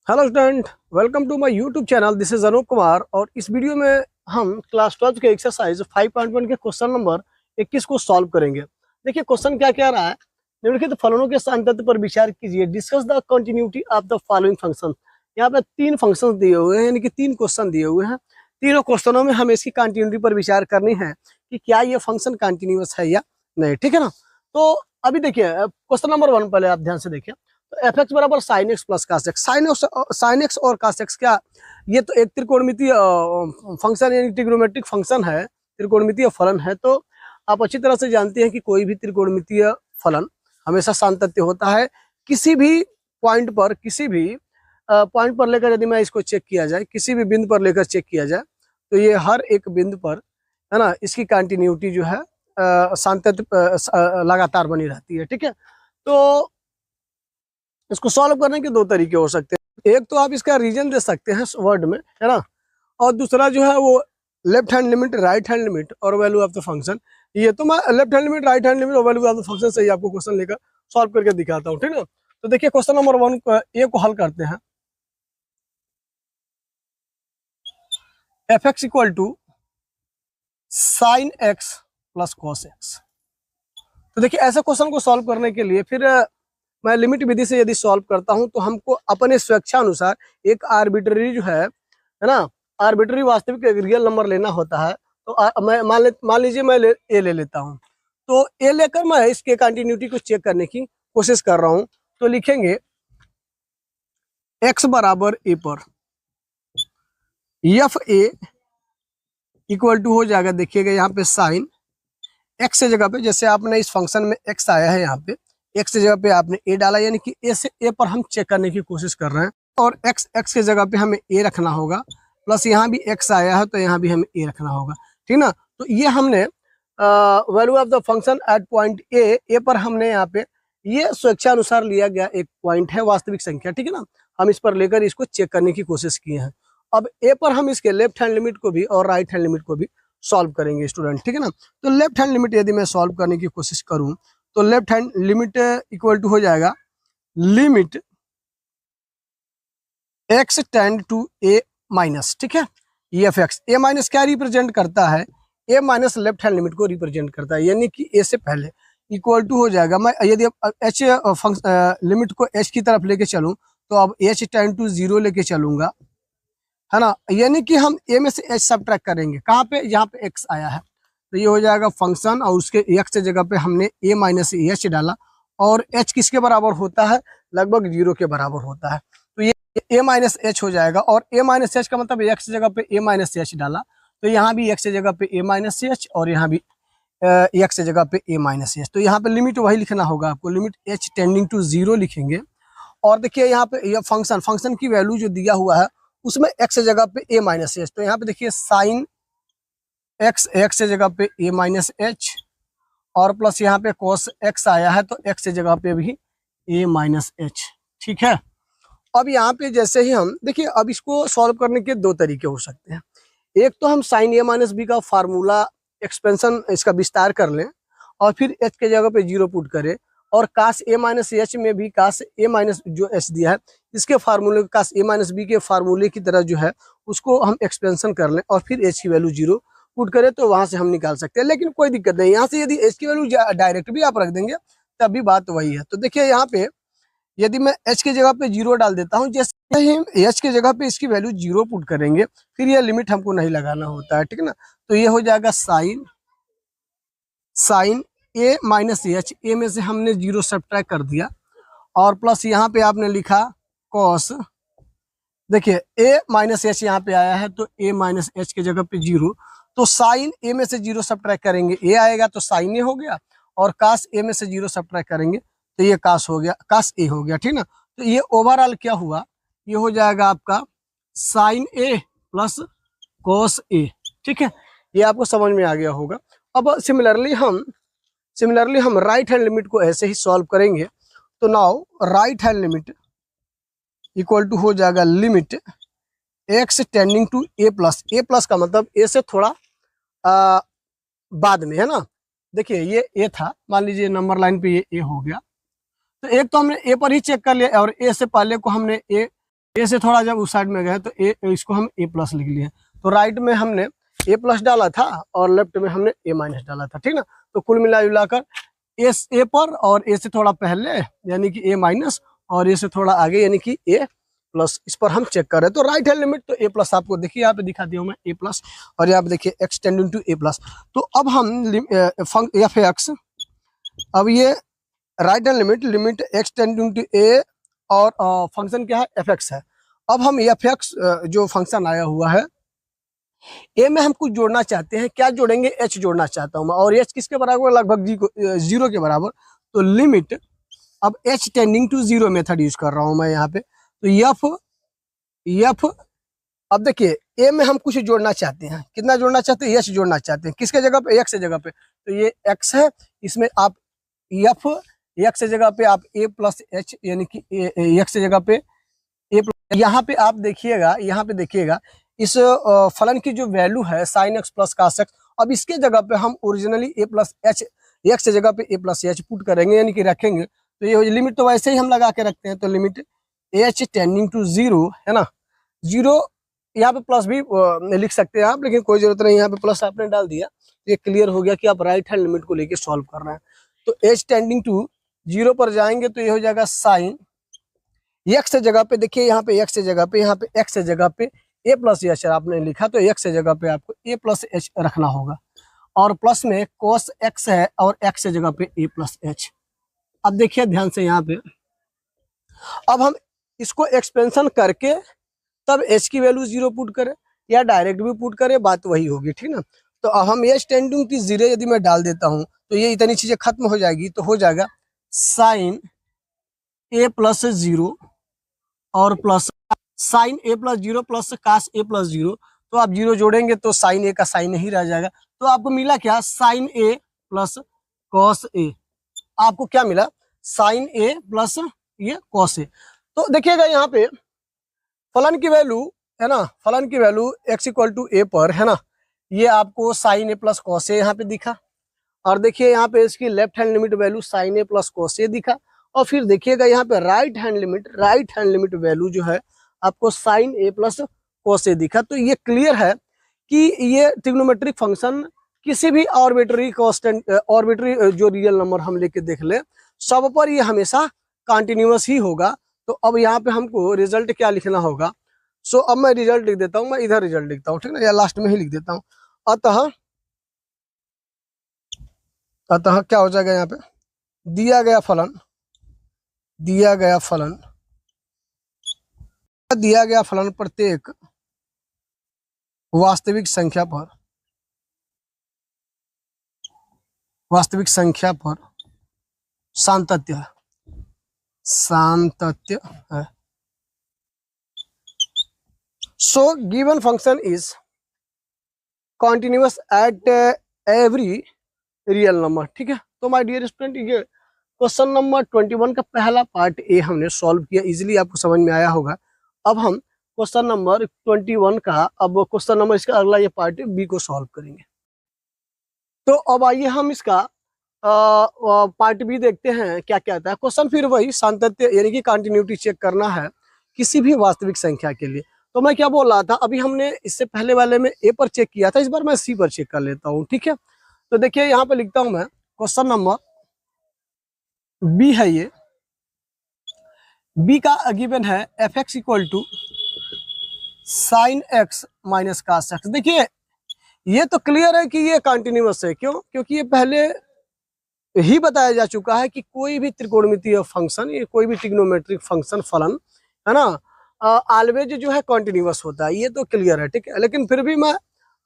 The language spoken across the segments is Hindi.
Hello student, welcome to my YouTube channel. This is Anoop Kumar और इस वीडियो में हम क्लास 12 के एक्सरसाइज 5.1 के क्वेश्चन नंबर 21 को सॉल्व करेंगे। देखिए क्वेश्चन क्या कह रहा है। निम्नलिखित फलनों के सांतत्य पर विचार कीजिए। Discuss the continuity of the following function. यहाँ पे 3 फंक्शन दिए हुए हैं, यानी कि 3 क्वेश्चन दिए हुए हैं। तीनों क्वेश्चनों में हमें इसकी कंटिन्यूटी पर विचार करनी है कि क्या ये फंक्शन कंटिन्यूअस है या नहीं। ठीक है ना। तो अभी देखिए क्वेश्चन नंबर 1 पहले आप ध्यान से देखिए। तो एफ एक्स बराबर sine X plus cos X. Sine X और कास एक्स क्या, ये तो एक त्रिकोणमितीय फंक्शन यानी ट्रिग्नोमेट्रिक फंक्शन है, त्रिकोणमितीय फलन है। तो आप अच्छी तरह से जानते हैं कि कोई भी त्रिकोणमितीय फलन हमेशा सांतत्य होता है। किसी भी पॉइंट पर, किसी भी पॉइंट पर लेकर यदि मैं इसको चेक किया जाए, किसी भी बिंदु पर लेकर चेक किया जाए, तो ये हर एक बिंदु पर, है ना, इसकी कंटिन्यूटी जो है सांतत्य लगातार बनी रहती है। ठीक है। तो इसको सॉल्व करने के 2 तरीके हो सकते हैं। एक तो आप इसका रीजन दे सकते हैं वर्ड में, है ना, और दूसरा जो है वो left hand limit, right hand limit और वैल्यू ऑफ द फंक्शन। ये तो मैं left hand limit, right hand limit और वैल्यू ऑफ द फंक्शन से ही आपको क्वेश्चन लेकर सॉल्व करके दिखाता हूँ। ठीक है। तो देखिए क्वेश्चन नंबर 1 ए को हल करते हैं। F x equal to sine X plus cos X. तो देखिए ऐसे क्वेश्चन को सॉल्व करने के लिए फिर मैं लिमिट विधि से यदि सॉल्व करता हूं तो हमको अपने स्वेच्छा अनुसार एक आर्बिट्ररी जो है ना, आर्बिट्ररी वास्तविक एक रियल नंबर लेना होता है। तो मैं मान लीजिए मैं ए ले लेता हूं। तो ए लेकर मैं इसके कंटिन्यूटी को चेक करने की कोशिश कर रहा हूं। तो लिखेंगे एक्स बराबर ए पर एफ ए इक्वल टू हो जाएगा, देखिएगा यहाँ पे साइन एक्स से जगह पे, जैसे आपने इस फंक्शन में एक्स आया है, यहाँ पे एक्स की जगह पे आपने ए डाला, यानी कि ए से ए पर हम चेक करने की कोशिश कर रहे हैं। और एक्स की जगह पे हमें ए रखना होगा, प्लस यहाँ भी एक्स आया है तो यहाँ भी हमें ए रखना होगा। ठीक ना। तो ये हमने value of the function at point A पर हमने यहाँ पे ये स्वेच्छा अनुसार लिया गया एक पॉइंट है, वास्तविक संख्या। ठीक है ना। हम इस पर लेकर इसको चेक करने की कोशिश किए हैं। अब ए पर हम इसके लेफ्ट हैंड लिमिट को भी और राइट हैंड लिमिट को भी सॉल्व करेंगे स्टूडेंट। ठीक है ना। तो लेफ्ट हैंड लिमिट यदि मैं सॉल्व करने की कोशिश करूं तो left hand limit equal to हो जाएगा limit x tend to A minus. ठीक है। ये एफ एक्स, ए माइनस क्या रिप्रेजेंट करता है, A minus left hand limit को रिप्रेजेंट करता है, यानी कि ए से पहले इक्वल टू हो जाएगा। मैं यदि एच लिमिट को एच की तरफ लेके चलूं तो अब एच टेंड टू 0 लेके चलूंगा, है ना, यानी कि हम ए में से एच सब्ट्रैक्ट करेंगे। कहाँ पे, यहाँ पे एक्स आया है तो ये हो जाएगा फंक्शन, और उसके एक्स की जगह पे हमने ए माइनस एच डाला, और एच किसके बराबर होता है, लगभग 0 के बराबर होता है। तो ये ए माइनस एच हो जाएगा, और ए माइनस एच का मतलब एक्स की जगह पे ए माइनस एच डाला, तो यहाँ भी एक्स की जगह पे ए माइनस एच और यहाँ भी एक्स की जगह पे ए माइनस एच। तो यहाँ पे लिमिट वही लिखना होगा आपको, लिमिट एच टेंडिंग टू 0 लिखेंगे। और देखिए यहाँ पे ये फंक्शन की वैल्यू जो दिया हुआ है उसमें एक्स जगह पे ए माइनस एच, तो यहाँ पे देखिए साइन एक्स जगह पे ए माइनस एच, और प्लस यहाँ पे कॉस एक्स आया है तो एक्स जगह पे भी ए माइनस एच। ठीक है। अब यहाँ पे जैसे ही हम देखिए, अब इसको सॉल्व करने के 2 तरीके हो सकते हैं। एक तो हम साइन ए माइनस बी का फार्मूला एक्सपेंशन, इसका विस्तार कर लें और फिर एच के जगह पे 0 पुट करें, और कास ए माइनस एच में भी कास ए माइनस जो एच दिया है इसके फार्मूले, कास ए माइनस बी के फार्मूले की तरह जो है उसको हम एक्सपेंशन कर लें और फिर एच की वैल्यू 0 पुट करें, तो वहां से हम निकाल सकते हैं। लेकिन कोई दिक्कत नहीं, यहाँ से यदि एच की वैल्यू डायरेक्ट भी आप रख देंगे तब भी बात वही है। तो देखिए यहाँ पे यदि मैं एच की जगह पे 0 डाल देता हूँ, जैसे ही एच की जगह पे इसकी वैल्यू 0 पुट करेंगे फिर यह लिमिट हमको नहीं लगाना होता है। ठीक है ना। तो ये हो जाएगा साइन ए माइनस एच, ए में से हमने 0 सब्ट्रैक्ट कर दिया, और प्लस यहाँ पे आपने लिखा कॉस, देखिए ए माइनस एच यहाँ पे आया है तो ए माइनस एच की जगह पे 0, तो साइन ए में से 0 सब्ट्रैक्ट करेंगे, ए आएगा तो साइन ए हो गया, और कास ए में से 0 सब्ट्रैक्ट करेंगे तो ये कास हो गया, कास ए हो गया। ठीक ना। तो ये ओवरऑल क्या हुआ, ये हो जाएगा आपका साइन ए प्लस कॉस ए। ठीक है। ये आपको समझ में आ गया होगा। अब सिमिलरली हम राइट हैंड लिमिट को ऐसे ही सॉल्व करेंगे। तो now right hand limit equal to हो जाएगा limit x tending to A plus का मतलब ए से थोड़ा बाद में, है ना। देखिए ये ए था, मान लीजिए नंबर लाइन पे ये ए हो गया, तो एक तो हमने ए पर ही चेक कर लिया और ए से पहले को हमने ए ए से थोड़ा जब उस साइड में गए तो ए, इसको हम ए प्लस लिख लिए। तो राइट में हमने ए प्लस डाला था और लेफ्ट में हमने ए माइनस डाला था, ठीक ना। तो कुल मिला जुलाकर ए पर और ए से थोड़ा पहले यानी कि ए माइनस और ए से थोड़ा आगे यानी कि ए प्लस, इस पर हम चेक कर रहे हैं। तो राइट हैंड लिमिट तो ए प्लस, आपको देखिए यहाँ पे दिखा दिया हूँ मैं ए प्लस, और यहाँ पे देखिए X tending to A plus. तो अब हम एफ एक्स, अब ये right hand limit x tending to A और फंक्शन क्या है एफ एक्स है। अब हम एफ एक्स जो फंक्शन आया हुआ है ए में हम कुछ जोड़ना चाहते हैं, क्या जोड़ेंगे, एच जोड़ना चाहता हूं मैं, और एच किसके बराबर, लगभग जीरो के बराबर। तो लिमिट अब H tending to zero method use कर रहा हूं मैं यहाँ पे। तो एफ अब देखिए ए में हम कुछ जोड़ना चाहते हैं, कितना जोड़ना चाहते हैं, एच जोड़ना चाहते हैं, किसके जगह पे, एक्स जगह पे। तो ये एक्स है, इसमें आप एफ एक्स जगह पे आप ए प्लस एच यानी कि एक्स जगह पे ए प्लस। यहाँ पे आप देखिएगा, यहाँ पे देखिएगा इस फलन की जो वैल्यू है sine X plus cos X, अब इसके जगह पे हम originally A plus H, X जगह पे ए प्लस एच पुट करेंगे यानी कि रखेंगे। तो ये लिमिट तो वैसे ही हम लगा के रखते हैं। तो limit H tending to zero है ना, जीरो, यहाँ पे प्लस भी लिख सकते हैं आप, लेकिन कोई जरूरत नहीं, यहाँ पे प्लस आपने डाल दिया। ये क्लियर हो गया कि आप राइट हैंड लिमिट को लेके सॉल्व कर रहे हैं। तो एच टेंडिंग टू जीरो पर जाएंगे तो ये हो जाएगा साइन एक्स जगह पे, देखिए यहाँ पे एक्स जगह पे, यहाँ पे एक्स जगह पे ए प्लस एच आपने लिखा, तो एक्स जगह पे आपको ए प्लस एच रखना होगा, और प्लस में कोस एक्स है और एक्स जगह पे ए प्लस एच। अब देखिए ध्यान से यहाँ पे, अब हम इसको एक्सपेंशन करके तब एच की वैल्यू जीरो पुट करें या डायरेक्ट भी पुट करें, बात वही होगी, ठीक ना। तो अब हम एच टेंडिंग टू जीरो यदि मैं डाल देता हूँ तो ये इतनी चीजें खत्म हो जाएगी। तो हो जाएगा साइन ए प्लस जीरो और plus sign A plus zero plus cos A plus zero. तो आप जीरो जोड़ेंगे तो साइन ए का साइन ही रह जाएगा। तो आपको मिला क्या, साइन ए प्लस कॉस ए। आपको क्या मिला, साइन ए प्लस ये कॉस ए। तो देखिएगा यहाँ पे फलन की वैल्यू है ना, फलन की value X equal to A पर है ना, ये आपको sine A plus cos A यहाँ पे दिखा, और देखिए यहाँ पे इसकी left hand limit value sine A plus cos A दिखा, और फिर देखिएगा यहाँ पे राइट हैंड लिमिट वैल्यू जो है आपको sine A plus cos A दिखा। तो ये क्लियर है कि ये ट्रिग्नोमेट्रिक फंक्शन किसी भी आर्बिट्ररी कांस्टेंट, आर्बिट्ररी जो रियल नंबर हम लेके देख ले, सब पर ये हमेशा कंटिन्यूअस ही होगा। तो अब यहाँ पे हमको रिजल्ट क्या लिखना होगा। सो अब मैं रिजल्ट लिख देता हूँ, मैं इधर रिजल्ट लिखता हूँ, ठीक ना, या लास्ट में ही लिख देता हूँ। अतः क्या हो जाएगा, यहाँ पे दिया गया फलन प्रत्येक वास्तविक संख्या पर सातत्य है। So given function is continuous eight every real number, ठीक है। तो माय डियर स्टूडेंट, ये क्वेश्चन नंबर 21 का पहला पार्ट ए हमने सॉल्व किया, इजीली आपको समझ में आया होगा। अब हम क्वेश्चन नंबर 21 का, अब क्वेश्चन नंबर इसका अगला ये पार्ट बी को सॉल्व करेंगे। तो अब आइए हम इसका पार्ट बी देखते हैं क्या क्या आता है। क्वेश्चन फिर वही सातत्य यानी कि कंटिन्यूटी चेक करना है किसी भी वास्तविक संख्या के लिए। तो मैं क्या बोल रहा था, अभी हमने इससे पहले वाले में ए पर चेक किया था, इस बार मैं सी पर चेक कर लेता हूँ, ठीक है। तो देखिए यहाँ पे लिखता हूं मैं, क्वेश्चन नंबर बी है, ये बी का गिवन है F x equal to sine X minus cos X. देखिए ये तो क्लियर है कि ये कंटिन्यूअस है, क्यों, क्योंकि ये पहले ही बताया जा चुका है कि कोई भी त्रिकोणमितीय फंक्शन, ये कोई भी ट्रिग्नोमेट्रिक फंक्शन फलन है ना, ऑलवेज जो है कंटिन्यूअस होता है, ये तो क्लियर है, ठीक है। लेकिन फिर भी मैं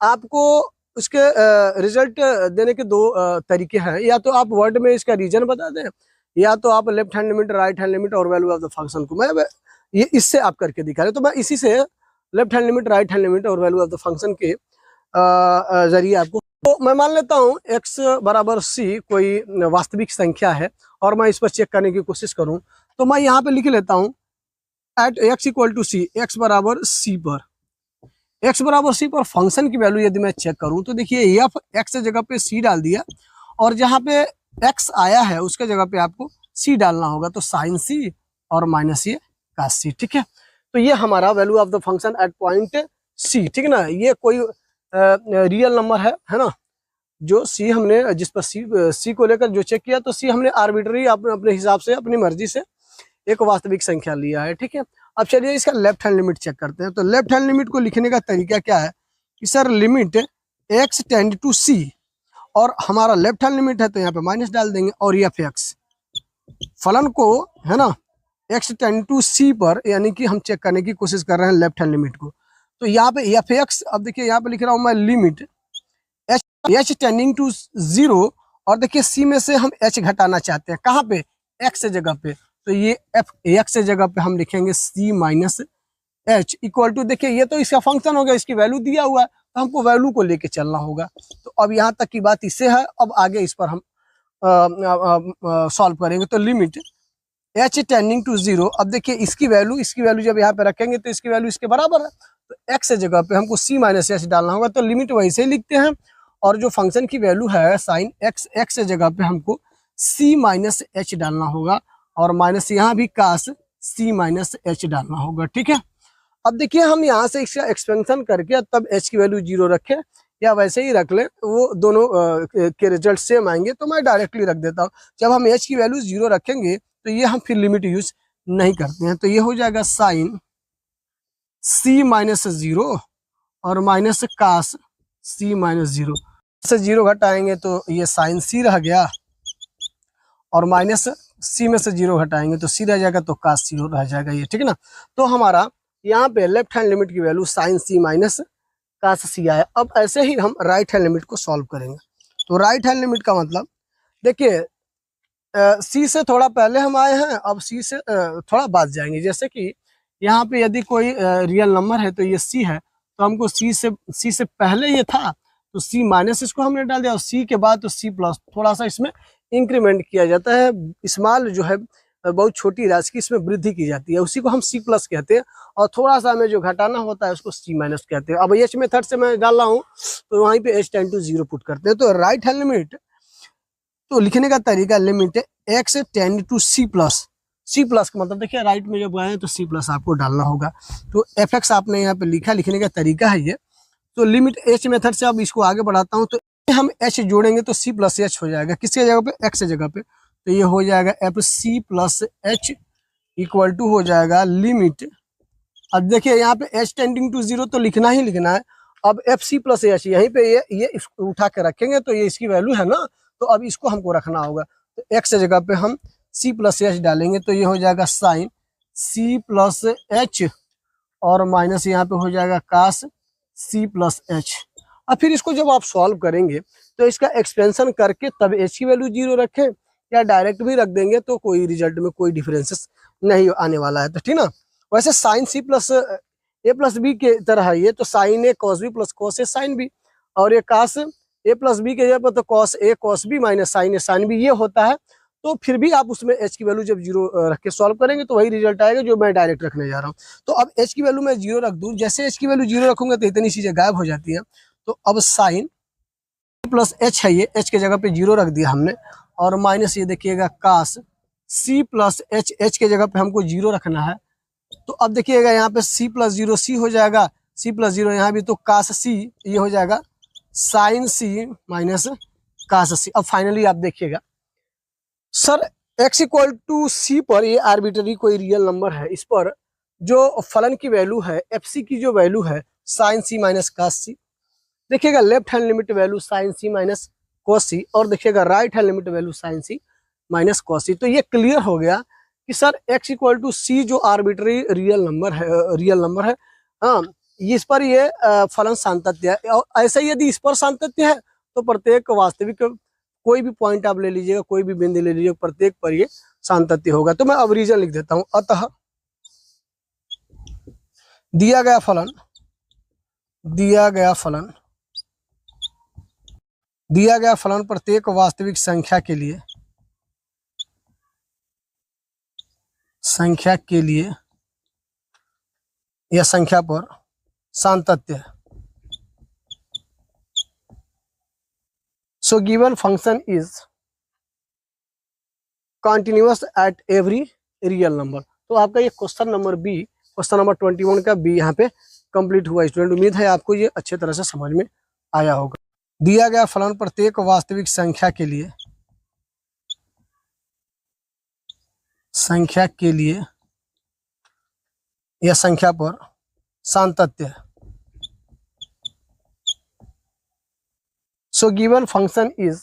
आपको उसके रिजल्ट देने के दो तरीके हैं, या तो आप वर्ड में इसका रीजन बता दें, या तो आप left hand limit, right hand limit और वैल्यू ऑफ द फंक्शन को मैं ये इससे आप करके दिखा रहे। तो मैं इसी से left hand limit, right hand limit और वैल्यू ऑफ द फंक्शन के जरिए आपको, तो मैं मान लेता हूँ x बराबर c कोई वास्तविक संख्या है और मैं इस पर चेक करने की कोशिश करूँ, तो मैं यहाँ पे लिख लेता हूँ at x equal to C, x बराबर c पर फंक्शन की वैल्यू यदि मैं चेक करूं तो देखिए एफ एक्स जगह पे सी डाल दिया, और जहां पे एक्स आया है उसके जगह पे आपको सी डालना होगा, तो साइन सी और माइनस ये कास सी, ठीक है। तो ये हमारा value of the function at point C, ठीक है ना। ये कोई रियल नंबर है ना, जो सी हमने जिस पर सी को लेकर जो चेक किया, तो सी हमने आर्बिट्ररी अपने हिसाब से अपनी मर्जी से एक वास्तविक संख्या लिया है, ठीक है। अब चलिए इसका लेफ्ट हैंड लिमिट चेक करते हैं। तो लेफ्ट हैंड लिमिट को लिखने का तरीका क्या है कि sir limit x tend to c, और हमारा लेफ्ट हैंड लिमिट है तो यहाँ पे माइनस डाल देंगे, और एफ एक्स फलन को, है ना, x टेंड टू c पर, यानी कि हम चेक करने की कोशिश कर रहे हैं लेफ्ट हैंड लिमिट को। तो यहाँ पे एफ एक्स, अब देखिए यहाँ पे लिख रहा हूँ मैं लिमिट h टेंडिंग टू 0, और देखिए c में से हम h घटाना चाहते हैं, कहाँ पे, x जगह पे। तो ये x जगह पे हम लिखेंगे c minus h equal to, देखिए ये तो इसका फंक्शन हो गया, इसकी वैल्यू दिया हुआ है, तो हमको वैल्यू को लेके चलना होगा। तो अब यहाँ तक की बात इससे है, अब आगे इस पर हम सॉल्व करेंगे। तो लिमिट h टेंडिंग टू 0, अब देखिए इसकी वैल्यू जब यहाँ पे रखेंगे तो इसकी वैल्यू इसके बराबर है, तो x जगह पे हमको c माइनस h डालना होगा। तो लिमिट वैसे ही लिखते हैं, और जो फंक्शन की वैल्यू है साइन x जगह पे हमको c माइनस h डालना होगा, और माइनस यहाँ भी कास c माइनस h डालना होगा, ठीक है। अब देखिए हम यहाँ से इसका एक्सपेंशन करके तब h की वैल्यू 0 रखें या वैसे ही रख लें, वो दोनों के रिजल्ट सेम आएंगे, तो मैं डायरेक्टली रख देता हूँ। जब हम h की वैल्यू 0 रखेंगे तो ये हम फिर लिमिट यूज नहीं करते हैं, तो ये हो जाएगा साइन c माइनस 0 और माइनस कास c माइनस 0 से 0 घटाएंगे तो ये साइन c रह गया, और माइनस c में से 0 घटाएंगे तो c रह जाएगा, तो कास c रह जाएगा ये, ठीक है ना। तो हमारा यहाँ पे लेफ्ट हैंड लिमिट की value sine c minus cos c आया। अब ऐसे ही हम राइट हैंड लिमिट को सॉल्व करेंगे। तो राइट हैंड लिमिट का मतलब देखिए c से थोड़ा पहले हम आए हैं, अब c से थोड़ा बाद जाएंगे। जैसे कि यहाँ पे यदि कोई रियल नंबर है तो ये c है, तो हमको c से पहले ये था तो c माइनस इसको हमने डाल दिया, और c के बाद तो c प्लस, थोड़ा सा इसमें इंक्रीमेंट किया जाता है, स्मॉल जो है बहुत छोटी राशि की इसमें वृद्धि की जाती है, उसी को हम c प्लस कहते हैं, और थोड़ा सा हमें जो घटाना होता है उसको c माइनस कहते हैं। अब h मेथड से मैं डाल रहा हूँ, तो वहीं पे h टेंड टू 0 पुट करते हैं। तो राइट हैंड लिमिट तो लिखने का तरीका limit x tend to c plus, c plus का मतलब देखिए राइट में जब आए तो c प्लस आपको डालना होगा। तो एफ एक्स आपने यहाँ पे लिखा, लिखने का तरीका है ये। तो लिमिट h मेथड से अब इसको आगे बढ़ाता हूँ, तो हम h जोड़ेंगे तो c प्लस h हो जाएगा, किसके जगह पे, x जगह पे। तो ये हो जाएगा f c plus h equal to हो जाएगा लिमिट, अब देखिए यहाँ पे h टेंडिंग टू 0 तो लिखना ही लिखना है। अब एफ सी प्लस एच यहीं पे ये इसको उठा के रखेंगे, तो ये इसकी वैल्यू है ना, तो अब इसको हमको रखना होगा। तो x जगह पे हम c प्लस एच डालेंगे, तो ये हो जाएगा साइन c प्लस एच, और माइनस यहाँ पे हो जाएगा कास c प्लस एच। अब फिर इसको जब आप सॉल्व करेंगे तो इसका एक्सपेंशन करके तब h की वैल्यू 0 रखें, या डायरेक्ट भी रख देंगे तो कोई रिजल्ट में कोई डिफरेंसेस नहीं आने वाला है, तो ठीक ना। वैसे साइन c प्लस ए प्लस बी के तरह है ये, तो साइन ए कॉस बी प्लस कॉस ए साइन बी, और ये कास ए प्लस बी के जगह पर तो cos A cos B minus sign A sine B ये होता है। तो फिर भी आप उसमें h की वैल्यू जब 0 रख के सॉल्व करेंगे तो वही रिजल्ट आएगा जो मैं डायरेक्ट रखने जा रहा हूँ। तो अब h की वैल्यू मैं 0 रख दूँ, जैसे h की वैल्यू 0 रखूंगा तो इतनी चीजें गायब हो जाती हैं। तो अब साइन प्लस h है, ये h के जगह पे 0 रख दिया हमने, और माइनस ये देखिएगा कास c प्लस h के जगह पे हमको 0 रखना है। तो अब देखिएगा यहाँ पे c प्लस 0 c हो जाएगा, c प्लस 0 यहाँ भी, तो कास c ये हो जाएगा sine c minus cos c। अब फाइनली आप देखिएगा sir x equal to c पर ये आर्बिट्ररी कोई रियल नंबर है, इस पर जो फलन की वैल्यू है fc की जो वैल्यू है sine c minus cos c, देखिएगा left hand limit value sine c minus cos c, और देखिएगा right hand limit value sine c minus cos c। तो ये क्लियर हो गया कि sir x equal to c जो आर्बिट्ररी रियल नंबर है, हाँ, इस पर ये फलन सातत्य है। और ऐसा ही यदि इस पर सातत्य है तो प्रत्येक वास्तविक कोई भी पॉइंट आप ले लीजिएगा, कोई भी बिंदु ले लीजिएगा, प्रत्येक पर ये सातत्य होगा। तो मैं अब रीजन लिख देता हूं, अतः दिया गया फलन प्रत्येक वास्तविक संख्या के लिए या संख्या पर सातत्य है। So given function is continuous at every real number। तो आपका ये question number b question number 21 का बी यहाँ पे कंप्लीट हुआ। स्टूडेंट उम्मीद है आपको ये अच्छे तरह से समझ में आया होगा। दिया गया फलन प्रत्येक वास्तविक संख्या के लिए या संख्या पर सातत्य। So given function is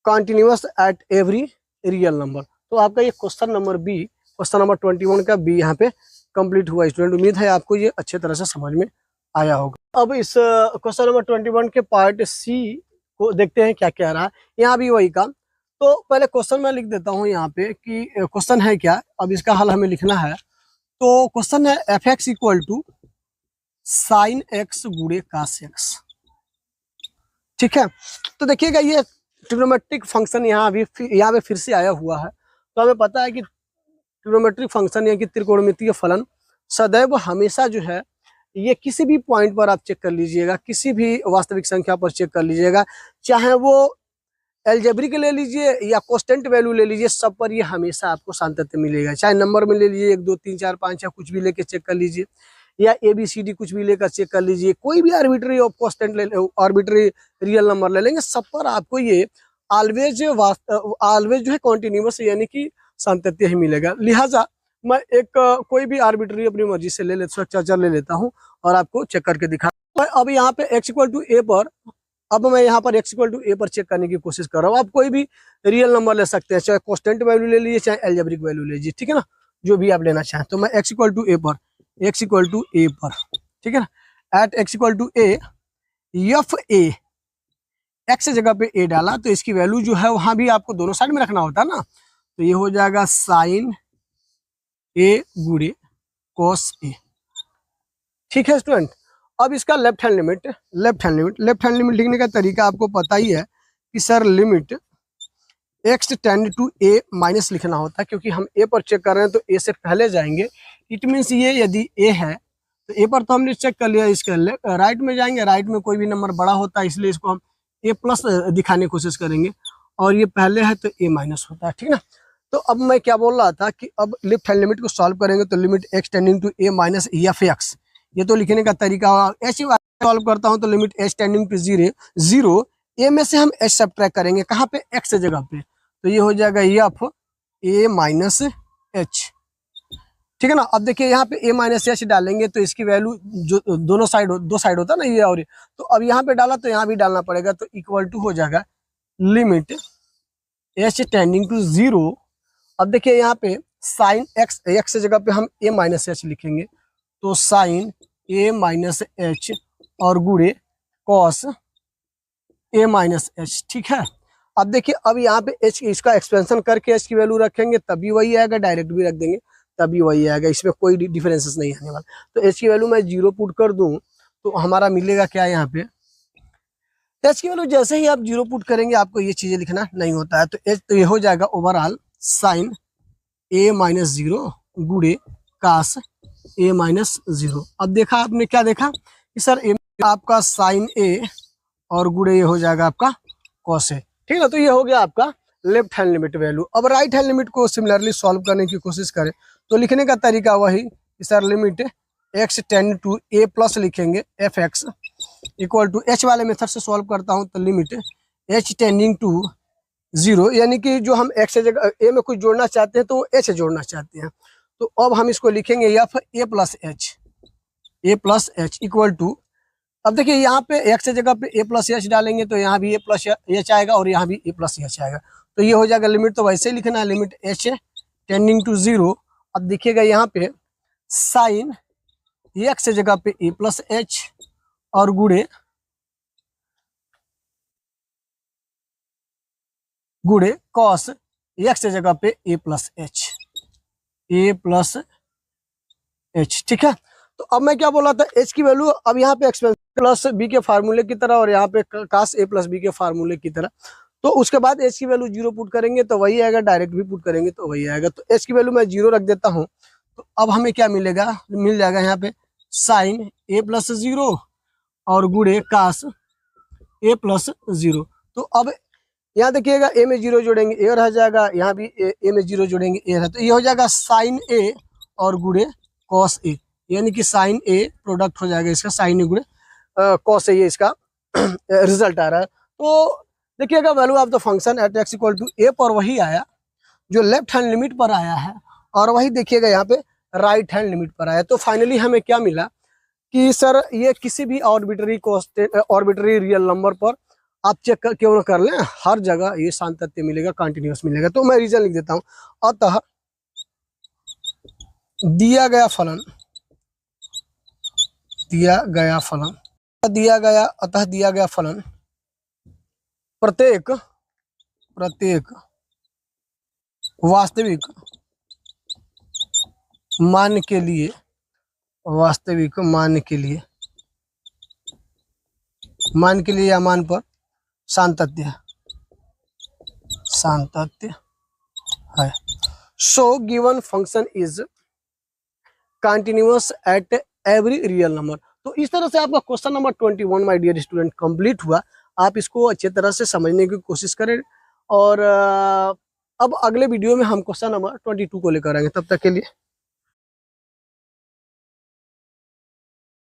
continuous at every real number. तो आपका ये question number b, question number 21 का बी यहाँ पे कंप्लीट हुआ। स्टूडेंट उम्मीद है आपको ये अच्छे तरह से समझ में आया होगा। अब इस क्वेश्चन नंबर 21 के पार्ट सी को देखते हैं क्या कह रहा है। यहाँ भी वही काम। तो पहले क्वेश्चन मैं लिख देता हूँ यहाँ पे कि क्वेश्चन है क्या। अब इसका हल हमें लिखना है। तो क्वेश्चन है F x equal to sine x गुणे कास एक्स। ठीक है, तो देखिएगा ये ट्रिग्नोमेट्रिक फंक्शन यहाँ पे फिर से आया हुआ है। तो हमें पता है कि ट्रिग्नोमेट्रिक फंक्शन यानी कि त्रिकोणमितीय फलन सदैव हमेशा जो है ये किसी भी पॉइंट पर आप चेक कर लीजिएगा, किसी भी वास्तविक संख्या पर चेक कर लीजिएगा, चाहे वो एल्जेब्रिक ले लीजिए या कांस्टेंट वैल्यू ले लीजिए, सब पर ये हमेशा आपको सातत्य मिलेगा। चाहे नंबर में ले लीजिए 1 2 3 4 5 या कुछ भी लेके चेक कर लीजिए, या ABCD कुछ भी लेकर चेक कर लीजिए, कोई भी आर्बिट्री ऑफ कांस्टेंट ले, आर्बिट्री रियल नंबर ले लेंगे, सब पर आपको ये ऑलवेज जो है कॉन्टिन्यूअस यानी कि सातत्य ही मिलेगा। लिहाजा मैं एक कोई भी आर्बिट्री अपनी मर्जी से ले स्ट्रक्चर ले लेता हूँ और आपको चेक करके दिखा। अब यहाँ पे x इक्वल टू ए पर, अब मैं यहाँ पर x इक्वल टू ए पर चेक करने की कोशिश कर रहा हूँ। आप कोई भी रियल नंबर ले सकते हैं, चाहे कांस्टेंट वैल्यू ले लीजिए चाहे एल्जेब्रिक वैल्यू ले लीजिए, ठीक है ना, जो भी आप लेना चाहें। तो मैं x इक्वल टू ए पर, ठीक है ना, at x equal to a f a, x जगह पे ए डाला तो इसकी वैल्यू जो है वहां भी आपको दोनों साइड में रखना होता है ना। तो ये हो जाएगा साइन ए गुणे कॉस ए। ठीक है स्टूडेंट, अब इसका लेफ्ट हैंड लिमिट लिखने का तरीका आपको पता ही है कि sir limit x tend to A minus लिखना होता है, क्योंकि हम ए पर चेक कर रहे हैं तो ए से पहले जाएंगे। इट मीन्स ये यदि ए है तो ए पर तो हमने चेक कर लिया, इसके राइट में जाएंगे, राइट में कोई भी नंबर बड़ा होता है इसलिए इसको हम ए प्लस दिखाने की कोशिश करेंगे, और ये पहले है तो ए माइनस होता है, ठीक ना। तो अब मैं क्या बोल रहा था कि अब लेफ्ट हैंड लिमिट को सॉल्व करेंगे तो limit x tending to A minus f x, ये तो लिखने का तरीका होगा। एच सॉल्व करता हूँ तो limit H tending to zero, A में से हम एच सब्ट्रैक्ट करेंगे कहाँ पे, एक्स जगह पे, तो ये हो जाएगा एफ ए माइनस एच, ठीक है ना। अब देखिए यहाँ पे ए माइनस एच डालेंगे तो इसकी वैल्यू जो दो साइड होता है ना, ये और ये, तो अब यहाँ पे डाला तो यहाँ भी डालना पड़ेगा, तो इक्वल टू हो जाएगा limit H tending to zero. अब देखिए यहाँ पे साइन एक्स जगह पे हम ए माइनस एच लिखेंगे, तो साइन ए माइनस एच और गुणे कॉस ए माइनस एच, ठीक है। अब देखिए अब यहाँ पे एच इसका एक्सपेंशन करके एच की वैल्यू रखेंगे तभी वही आएगा, डायरेक्ट भी रख देंगे तभी वही आएगा, इसमें कोई डिफरेंसेस नहीं आने वाला। तो एच की वैल्यू मैं 0 पुट कर दूं तो हमारा मिलेगा क्या, यहाँ पे एच की वैल्यू जैसे ही आप 0 पुट करेंगे आपको ये चीजें लिखना नहीं होता है, तो एच तो ये हो जाएगा ओवरऑल साइन ए माइनस जीरो गुणे कास ए माइनस जीरो। अब देखा आपने क्या देखा कि सर ए आपका साइन ए और गुणे ये हो जाएगा आपका कॉस ए, ठीक है। तो ये हो गया आपका लेफ्ट हैंड लिमिट वैल्यू। अब राइट हैंड लिमिट को सिमिलरली सॉल्व करने की कोशिश करें तो लिखने का तरीका वही कि sir limit x tend to A plus लिखेंगे F x equal to H वाले मेथड से सॉल्व करता हूं तो limit H tending to zero, यानी कि जो हम एक्स जगह ए में कुछ जोड़ना चाहते हैं तो वो एच जोड़ना चाहते हैं, तो अब हम इसको लिखेंगे f a plus h equal to, अब देखिए यहाँ पे एक्स जगह पे ए प्लस एच डालेंगे तो यहाँ भी ए प्लस एच आएगा और यहाँ भी ए प्लस एच आएगा, तो ये हो जाएगा लिमिट तो वैसे ही लिखना है limit H tending to zero. अब देखिएगा यहाँ पे साइन एक्स जगह पे ए प्लस एच और गुणे कॉस एक्स जगह पे ए प्लस एच, ठीक है। तो अब मैं क्या बोला था, एच की वैल्यू अब यहाँ पे एक्सपेंशन प्लस बी के फार्मूले की तरह और यहाँ पे कास ए प्लस बी के फार्मूले की तरह, तो उसके बाद एच की वैल्यू 0 पुट करेंगे तो वही आएगा, डायरेक्ट भी पुट करेंगे तो वही आएगा। तो एच की वैल्यू मैं 0 रख देता हूँ, तो अब हमें क्या मिलेगा, मिल जाएगा यहाँ पे साइन ए प्लस जीरो और गुणे कास ए प्लस जीरो। तो अब यहाँ देखिएगा ए में 0 जोड़ेंगे ए रह जाएगा, यहाँ भी ए में 0 जोड़ेंगे ए रह, तो ये हो जाएगा साइन ए और गुणे कॉस ए, यानी कि साइन ए प्रोडक्ट हो जाएगा इसका, साइन ए गुणे कॉस ए, ये इसका रिजल्ट आ रहा है। तो देखिएगा value of the function at X equal to A पर वही आया जो लेफ्ट हैंड लिमिट पर आया है, और वही देखिएगा यहाँ पे राइट हैंड लिमिट पर आया। तो फाइनली हमें क्या मिला कि सर ये किसी भी ऑर्बिटरी रियल नंबर पर आप चेक क्यों न कर लें, हर जगह ये सातत्य मिलेगा, कंटिन्यूअस मिलेगा। तो मैं रीजन लिख देता हूं, अतः दिया गया फलन प्रत्येक वास्तविक मान के लिए या मान पर सातत्य है। So given function is continuous at every real number. तो इस तरह से आपका question number 21 my dear student complete हुआ। आप इसको अच्छी तरह से समझने की कोशिश करें, और अब अगले वीडियो में हम क्वेश्चन नंबर 22 को लेकर आएंगे। तब तक के लिए